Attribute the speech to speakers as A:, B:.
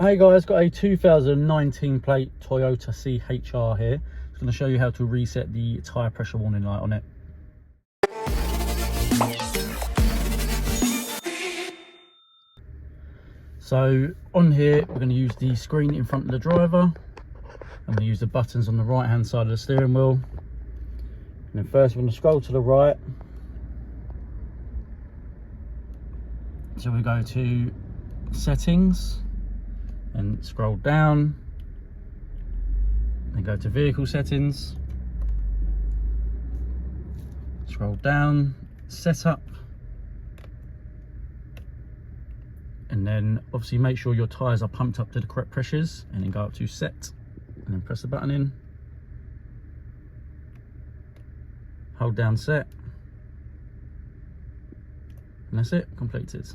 A: Hey guys, got a 2019 plate Toyota CHR here. Just going to show you how to reset the tyre pressure warning light on it. So on here, we're going to use the screen in front of the driver. I'm going to use the buttons on the right hand side of the steering wheel. And then first we're going to scroll to the right. So we go to settings and scroll down, then go to vehicle settings, scroll down, setup, and then obviously make sure your tyres are pumped up to the correct pressures, and then go up to set and then press the button in, hold down set, and that's it, completed.